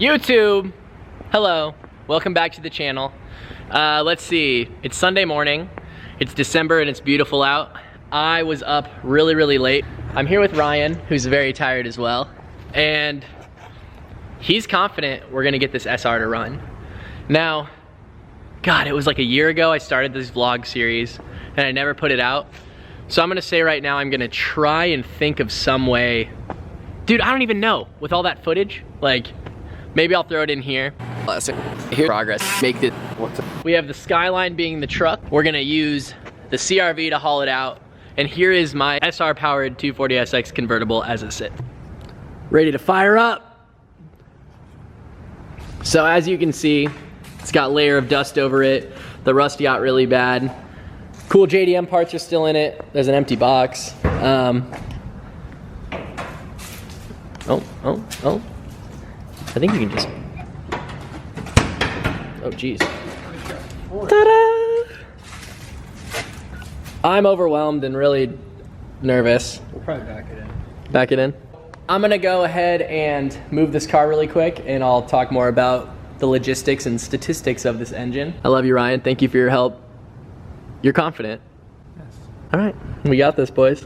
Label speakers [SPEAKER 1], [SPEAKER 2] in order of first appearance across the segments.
[SPEAKER 1] YouTube, hello, welcome back to the channel. Let's see, it's Sunday morning, it's December and it's beautiful out. I was up really late. I'm here with Ryan, who's very tired as well, and he's confident we're gonna get this SR to run. Now, God, it was like a year ago I started this vlog series and I never put it out. So I'm gonna say right now I'm gonna try and think of some way. Dude, I don't even know with all that footage, like, maybe I'll throw it in here.
[SPEAKER 2] Here, progress. Make it.
[SPEAKER 1] We have the Skyline being the truck. We're gonna use the CRV to haul it out. And here is my SR powered 240SX convertible as it sits. Ready to fire up. So as you can see, it's got a layer of dust over it. The rust got really bad. Cool JDM parts are still in it. There's an empty box. Oh. I think we can just, oh geez. Ta-da! I'm overwhelmed and really nervous.
[SPEAKER 3] We'll probably back it in.
[SPEAKER 1] Back it in? I'm gonna go ahead and move this car really quick and I'll talk more about the logistics and statistics of this engine. I love you, Ryan. Thank you for your help. You're confident?
[SPEAKER 3] Yes.
[SPEAKER 1] All right, we got this, boys.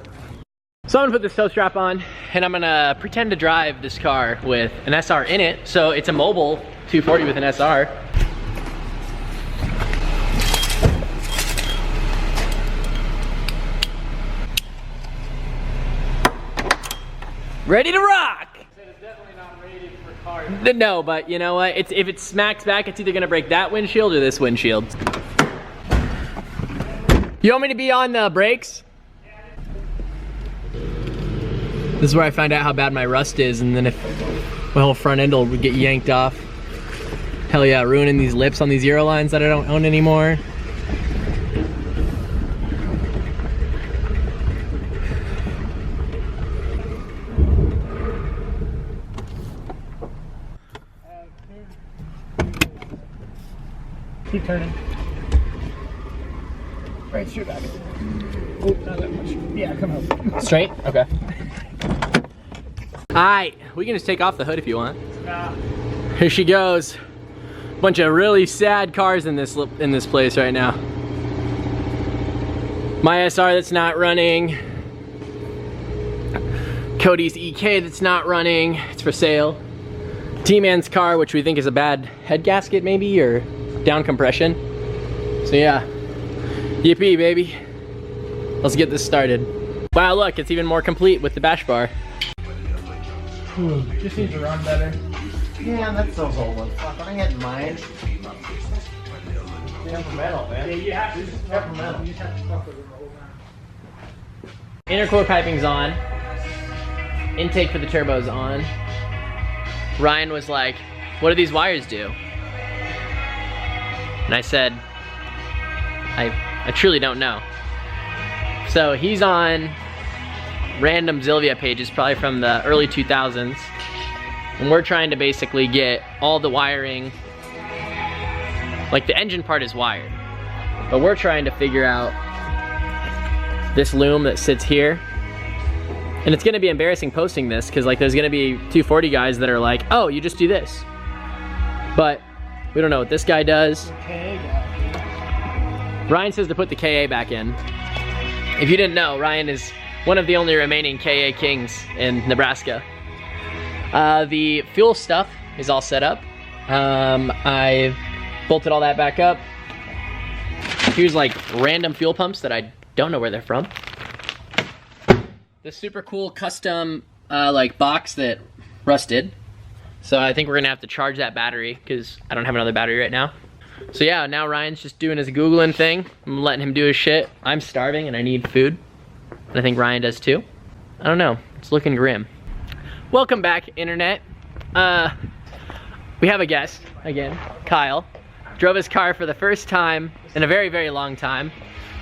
[SPEAKER 1] So I'm gonna put this tow strap on and I'm gonna pretend to drive this car with an SR in it. So it's a mobile 240 with an SR. Ready to rock!
[SPEAKER 3] It's definitely not rated for cars.
[SPEAKER 1] No, but you know what? If it smacks back, it's either gonna break that windshield or this windshield. You want me to be on the brakes? This is where I find out how bad my rust is, and then if my whole front end will get yanked off. Hell yeah, ruining these lips on these Euro lines that I don't own anymore.
[SPEAKER 3] Keep turning. Right, shoot back. Oh, not that much. Yeah, come out.
[SPEAKER 1] Straight? Okay. Alright, we can just take off the hood if you want.
[SPEAKER 3] Nah.
[SPEAKER 1] Here she goes. Bunch of really sad cars in this place right now. My SR that's not running. Cody's EK that's not running. It's for sale. T-Man's car, which we think is a bad head gasket maybe, or down compression. So yeah, yippee baby. Let's get this started. Wow, look, it's even more complete with the bash bar.
[SPEAKER 3] Ooh, just needs to run better.
[SPEAKER 2] Yeah, that's those old ones. Fuck, I had mine.
[SPEAKER 3] Temperamental, man. Yeah, you have to. This is temperamental. You just have to fuck with it the whole time.
[SPEAKER 1] Intercore piping's on. Intake for the turbo's on. Ryan was like, what do these wires do? And I said, I truly don't know. So he's on random Zilvia pages, probably from the early 2000s. And we're trying to basically get all the wiring, like the engine part is wired. But we're trying to figure out this loom that sits here. And it's gonna be embarrassing posting this because like there's gonna be 240 guys that are like, oh, you just do this. But we don't know what this guy does.
[SPEAKER 3] Okay, guys.
[SPEAKER 1] Ryan says to put the KA back in. If you didn't know, Ryan is one of the only remaining KA kings in Nebraska. The fuel stuff is all set up. I've bolted all that back up. Here's like random fuel pumps that I don't know where they're from. This super cool custom like box that rusted. So I think we're gonna have to charge that battery because I don't have another battery right now. So yeah, now Ryan's just doing his Googling thing. I'm letting him do his shit. I'm starving and I need food. And I think Ryan does too. I don't know, it's looking grim. Welcome back, internet. We have a guest again, Kyle. Drove his car for the first time in a very long time.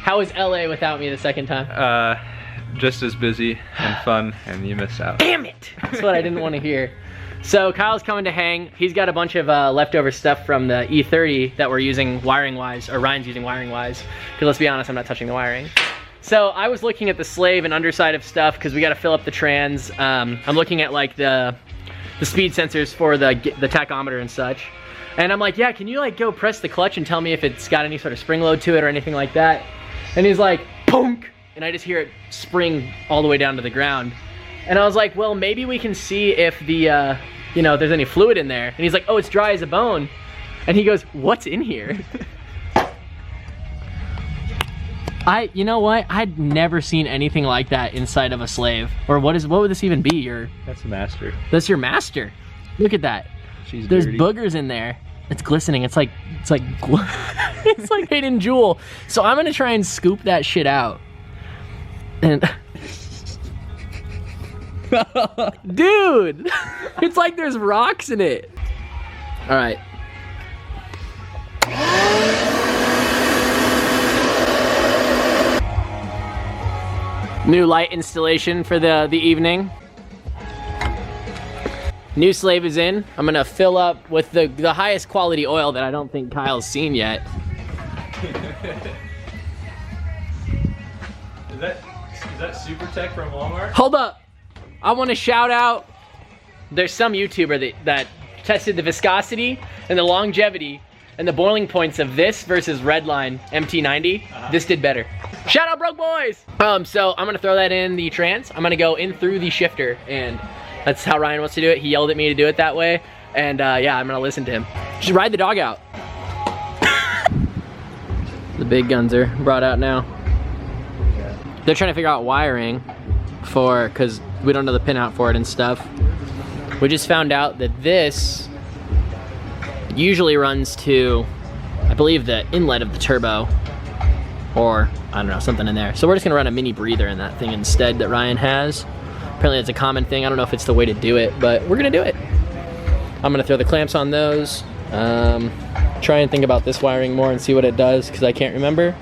[SPEAKER 1] How was LA without me the second time?
[SPEAKER 4] Just as busy and fun, and you missed out.
[SPEAKER 1] Damn it! That's what I didn't want to hear. So Kyle's coming to hang. He's got a bunch of leftover stuff from the E30 that we're using wiring-wise, or Ryan's using wiring-wise. Because let's be honest, I'm not touching the wiring. So I was looking at the slave and underside of stuff because we got to fill up the trans. I'm looking at like the the speed sensors for the tachometer and such. And I'm like, yeah, can you like go press the clutch and tell me if it's got any sort of spring load to it or anything like that? And he's like, punk! And I just hear it spring all the way down to the ground. And I was like, well, maybe we can see if the, you know, if there's any fluid in there. And he's like, oh, it's dry as a bone. And he goes, what's in here? You know what? I'd never seen anything like that inside of a slave. Or what would this even be?
[SPEAKER 4] That's a master.
[SPEAKER 1] That's your master. Look at that.
[SPEAKER 4] She's
[SPEAKER 1] There's
[SPEAKER 4] dirty.
[SPEAKER 1] boogers in there. It's glistening. It's like it's like hidden jewel. So I'm gonna try and scoop that shit out. And dude, it's like there's rocks in it. All right. New light installation for the evening. New slave is in. I'm gonna fill up with the highest quality oil that I don't think Kyle's seen yet.
[SPEAKER 4] Is that Super Tech from Walmart?
[SPEAKER 1] Hold up. I wanna shout out, there's some YouTuber that tested the viscosity and the longevity and the boiling points of this versus Redline MT90. This did better. Shout out Broke Boys! So I'm gonna throw that in the trans. I'm gonna go in through the shifter, and that's how Ryan wants to do it. He yelled at me to do it that way. And yeah, I'm gonna listen to him. Just ride the dog out. The big guns are brought out now. They're trying to figure out wiring cause we don't know the pinout for it and stuff. We just found out that this usually runs to, I believe, the inlet of the turbo, or I don't know, something in there. So we're just gonna run a mini breather in that thing instead that Ryan has. Apparently it's a common thing. I don't know if it's the way to do it, but we're gonna do it. I'm gonna throw the clamps on those. Try and think about this wiring more and see what it does, because I can't remember.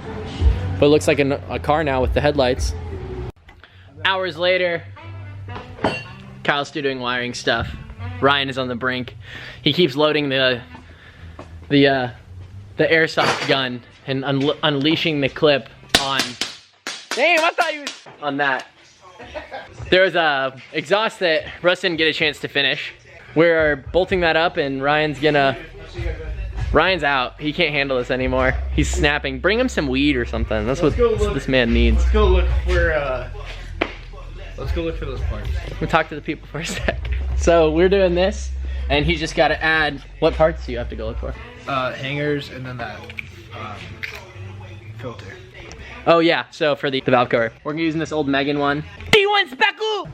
[SPEAKER 1] But it looks like a car now with the headlights. Hours later, Kyle's still doing wiring stuff. Ryan is on the brink. He keeps loading the airsoft gun and unleashing the clip on. Damn, I thought he was on that. There was a exhaust that Russ didn't get a chance to finish. We're bolting that up, and Ryan's out. He can't handle this anymore. He's snapping. Bring him some weed or something. That's what this man needs.
[SPEAKER 3] Let's go look for those parts.
[SPEAKER 1] We'll talk to the people for a sec. So we're doing this, and he's just got to add. What parts do you have to go look for?
[SPEAKER 3] Hangers and then that filter.
[SPEAKER 1] Oh yeah, so for the valve cover. We're using this old Megan one. D1 Speckle!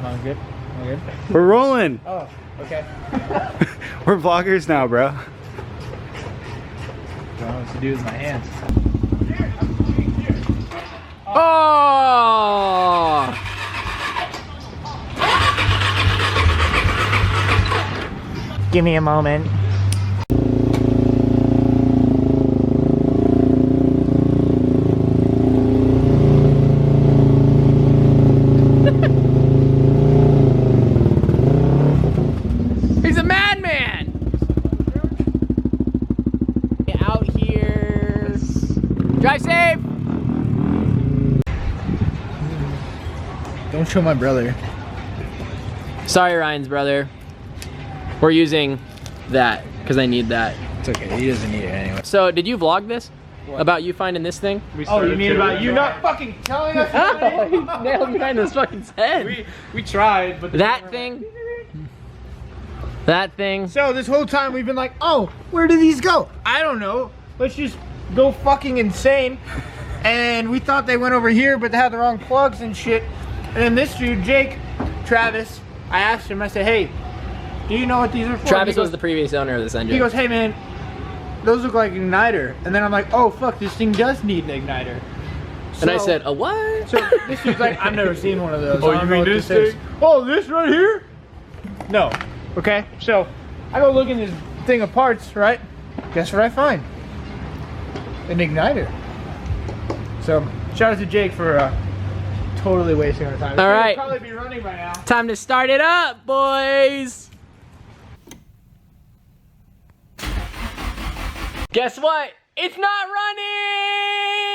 [SPEAKER 3] All good? All good?
[SPEAKER 5] We're rolling.
[SPEAKER 3] Oh, okay.
[SPEAKER 5] We're vloggers now, bro.
[SPEAKER 3] All I want to do is my hands.
[SPEAKER 1] Oh!
[SPEAKER 3] Give me a moment.
[SPEAKER 1] He's a madman! Get out here. Drive safe!
[SPEAKER 3] Don't show my brother.
[SPEAKER 1] Sorry, Ryan's brother. We're using that, because I need that.
[SPEAKER 3] It's okay, he doesn't need it anyway.
[SPEAKER 1] So, did you vlog this? What? About you finding this thing?
[SPEAKER 3] Oh, you mean about you not fucking telling us?
[SPEAKER 1] Oh, he nailed behind his fucking head.
[SPEAKER 3] We tried, but
[SPEAKER 1] That thing. That thing.
[SPEAKER 3] So this whole time we've been like, oh, where do these go? I don't know. Let's just go fucking insane. And we thought they went over here, but they had the wrong plugs and shit. And then this dude, Jake, Travis, I asked him, I said, hey, do you know what these are for?
[SPEAKER 1] Travis was the previous owner of this engine.
[SPEAKER 3] He goes, hey man, those look like igniter. And then I'm like, oh fuck, this thing does need an igniter.
[SPEAKER 1] And I said, a what?
[SPEAKER 3] So this dude's like, I've never seen one of those.
[SPEAKER 5] Oh,
[SPEAKER 3] I don't
[SPEAKER 5] you
[SPEAKER 3] know
[SPEAKER 5] mean
[SPEAKER 3] what
[SPEAKER 5] this
[SPEAKER 3] is.
[SPEAKER 5] thing?
[SPEAKER 3] Oh, this right here? No. Okay, so I go look in this thing of parts, right? Guess what I find? An igniter. So shout out to Jake for totally wasting our time.
[SPEAKER 1] All right.
[SPEAKER 3] It'll probably be running by now.
[SPEAKER 1] Time to start it up, boys. Guess what? It's not running!